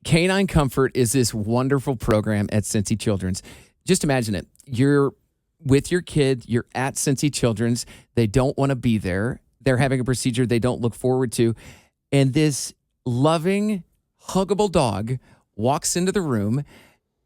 Canine Comfort is this wonderful program at Cincinnati Children's. Just imagine it. You're with your kid. You're at Cincinnati Children's. They don't want to be there. They're having a procedure they don't look forward to. And this loving, huggable dog walks into the room.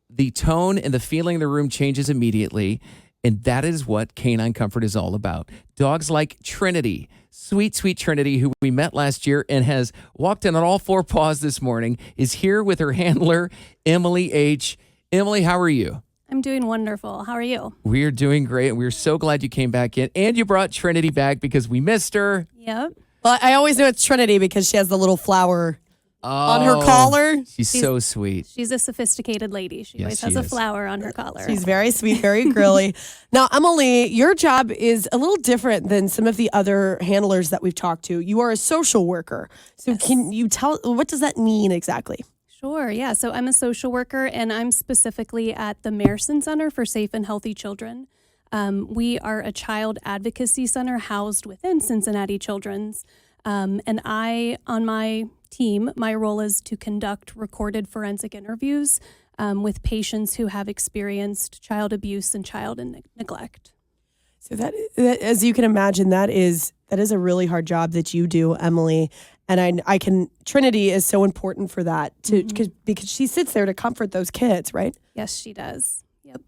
The tone and the feeling in the room changes immediately. And that is what Canine Comfort is all about. Dogs like Trinity, sweet, sweet Trinity, who we met last year and has walked in on all four paws this morning, is here with her handler, Emily H. Emily, how are you? I'm doing wonderful. How are you? We're doing great. And we're so glad you came back in. And you brought Trinity back because we missed her. Yep. Well, I always know it's Trinity because she has the little flower on her collar. She's so sweet. She's a sophisticated lady. She always has a flower on her collar. She's very sweet, very girly. Now, Emily, your job is a little different than some of the other handlers that we've talked to. You are a social worker. So Can you tell, what does that mean exactly? Sure, yeah. So I'm a social worker, and I'm specifically at the Merson Center for Safe and Healthy Children. We are a child advocacy center housed within Cincinnati Children's. And on my team, my role is to conduct recorded forensic interviews with patients who have experienced child abuse and child neglect. So that, as you can imagine, that is a really hard job that you do, Emily. And Trinity is so important for that because she sits there to comfort those kids, right? Yes, she does. Yep.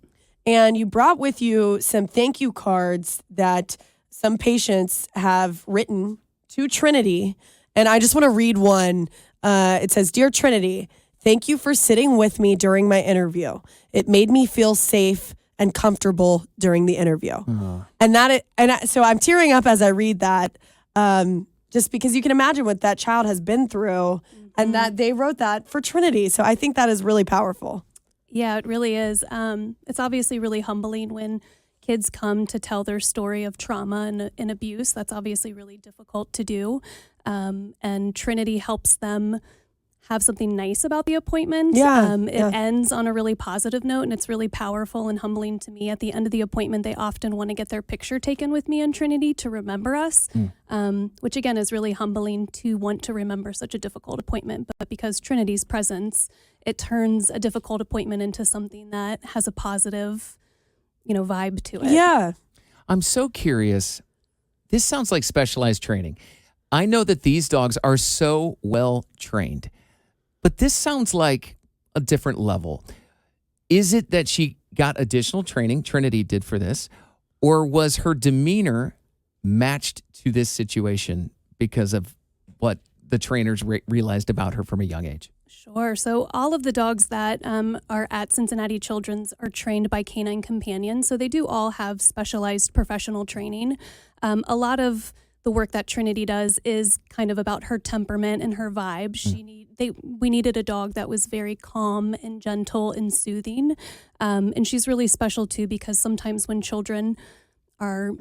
And you brought with you some thank you cards that some patients have written to Trinity. And I just want to read one. It says, "Dear Trinity, thank you for sitting with me during my interview. It made me feel safe and comfortable during the interview." So I'm tearing up as I read that, just because you can imagine what that child has been through, and that they wrote that for Trinity. So I think that is really powerful. Yeah, it really is. It's obviously really humbling when kids come to tell their story of trauma and abuse. That's obviously really difficult to do. And Trinity helps them have something nice about the appointment. It ends on a really positive note, and it's really powerful and humbling to me. At the end of the appointment, they often want to get their picture taken with me and Trinity to remember us, which again is really humbling to want to remember such a difficult appointment. But because Trinity's presence, it turns a difficult appointment into something that has a positive, vibe to it. Yeah. I'm so curious. This sounds like specialized training. I know that these dogs are so well trained, but this sounds like a different level. Is it that she got additional training, Trinity did for this, or was her demeanor matched to this situation because of what the trainers realized about her from a young age? Sure. So all of the dogs that are at Cincinnati Children's are trained by Canine Companions. So they do all have specialized professional training. A lot of the work that Trinity does is kind of about her temperament and her vibe. We needed a dog that was very calm and gentle and soothing. And she's really special too, because sometimes when children are,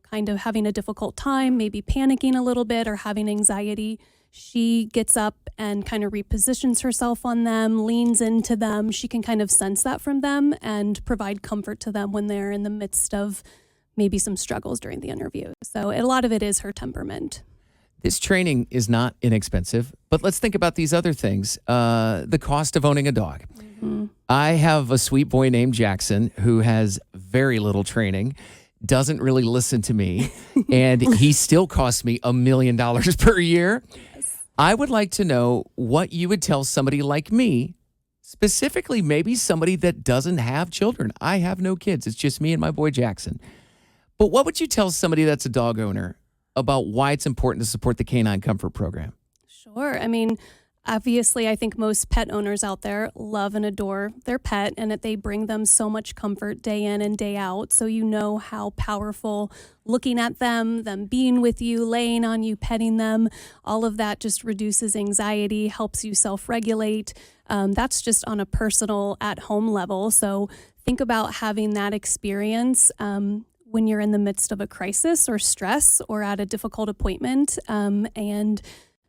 kind of having a difficult time, maybe panicking a little bit or having anxiety, she gets up and kind of repositions herself on them, leans into them. She can kind of sense that from them and provide comfort to them when they're in the midst of maybe some struggles during the interview. So a lot of it is her temperament. This training is not inexpensive, but let's think about these other things. The cost of owning a dog. I have a sweet boy named Jackson who has very little training, doesn't really listen to me, and he still costs me $1 million per year. Yes. I would like to know what you would tell somebody like me, specifically maybe somebody that doesn't have children. I have no kids. It's just me and my boy Jackson. But what would you tell somebody that's a dog owner about why it's important to support the Canine Comfort Program? Sure. I mean, obviously, I think most pet owners out there love and adore their pet, and that they bring them so much comfort day in and day out. So you know how powerful looking at them being with you, laying on you, petting them, all of that just reduces anxiety, helps you self-regulate. That's just on a personal at-home level. So think about having that experience when you're in the midst of a crisis or stress or at a difficult appointment, and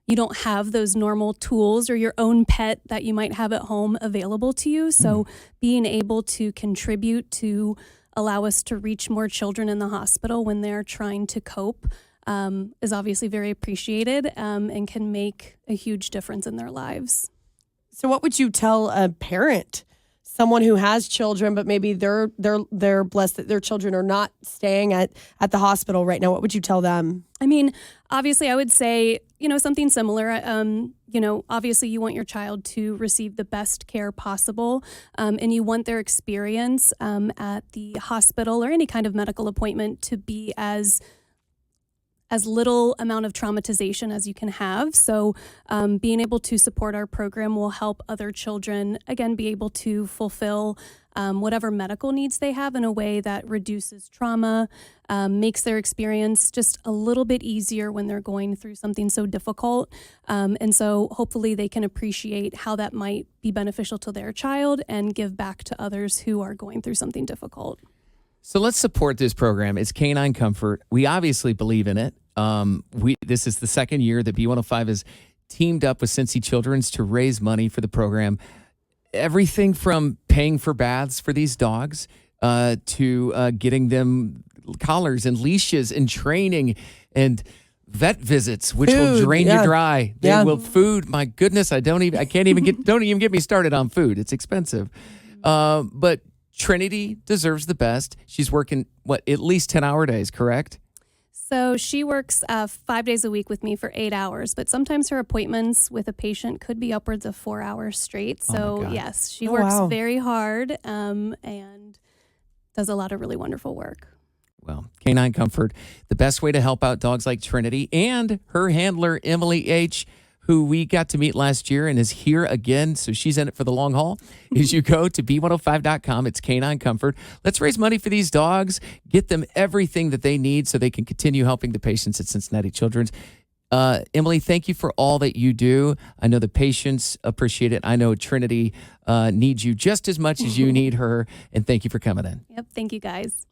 you don't have those normal tools or your own pet that you might have at home available to you. So being able to contribute to allow us to reach more children in the hospital when they're trying to cope is obviously very appreciated and can make a huge difference in their lives. So what would you tell a parent, someone who has children, but maybe they're blessed that their children are not staying at the hospital right now? What would you tell them? I mean, obviously, I would say, something similar. Obviously, you want your child to receive the best care possible, and you want their experience at the hospital or any kind of medical appointment to be as little amount of traumatization as you can have. So being able to support our program will help other children, again, be able to fulfill whatever medical needs they have in a way that reduces trauma, makes their experience just a little bit easier when they're going through something so difficult. And so hopefully they can appreciate how that might be beneficial to their child and give back to others who are going through something difficult. So let's support this program. It's Canine Comfort. We obviously believe in it. This is the second year that B105 has teamed up with Cincinnati Children's to raise money for the program. Everything from paying for baths for these dogs to getting them collars and leashes and training and vet visits, which will drain you dry. They will food. My goodness, don't even get me started on food. It's expensive. But Trinity deserves the best. She's working, at least 10-hour days, correct? So she works 5 days a week with me for 8 hours, but sometimes her appointments with a patient could be upwards of 4 hours straight. So yes, she works very hard and does a lot of really wonderful work. Well, Canine Comfort, the best way to help out dogs like Trinity and her handler, Emily H., who we got to meet last year and is here again, so she's in it for the long haul, is you go to b105.com. It's Canine Comfort. Let's raise money for these dogs, get them everything that they need so they can continue helping the patients at Cincinnati Children's. Emily, thank you for all that you do. I know the patients appreciate it. I know Trinity needs you just as much as you need her, and thank you for coming in. Yep, thank you guys.